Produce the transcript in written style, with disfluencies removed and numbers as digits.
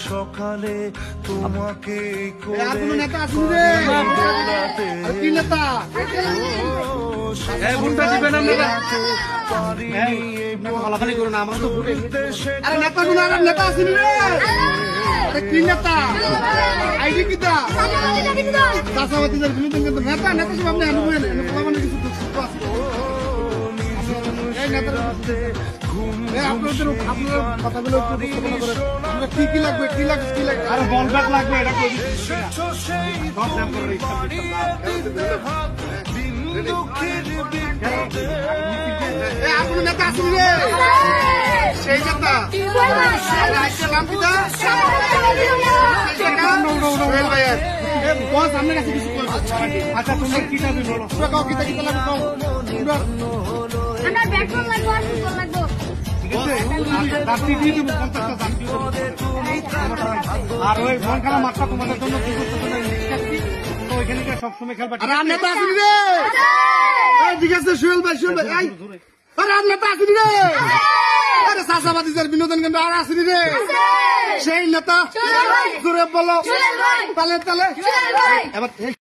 সকালে তোমাকে কি লাগবে কি লাগবে কি লাগবে আর বল ব্যাট লাগবে এটা আপনার নেতা আসুন রে সেই নেতা নাম কিটা বস আপনার কাছে কিছু আচ্ছা তোমরা কিটা বলো কাও কিটা কিটা লাগবে কাও আমার ব্যাটবল লাগবে আর ফুটবল লাগবে আর ওই বল খেলা মাঠটা তোমাদের জন্য ওইখানে সবসময় খেলবে নেতা আসেনি রে ঠিক আছে সুহেল ভাই নেতা আসেনি রে আরে চাষাবাদী বিনোদন কেন্দ্র আর আসেনি রে সেই নেতা জোরে বলো তালে তালে এবার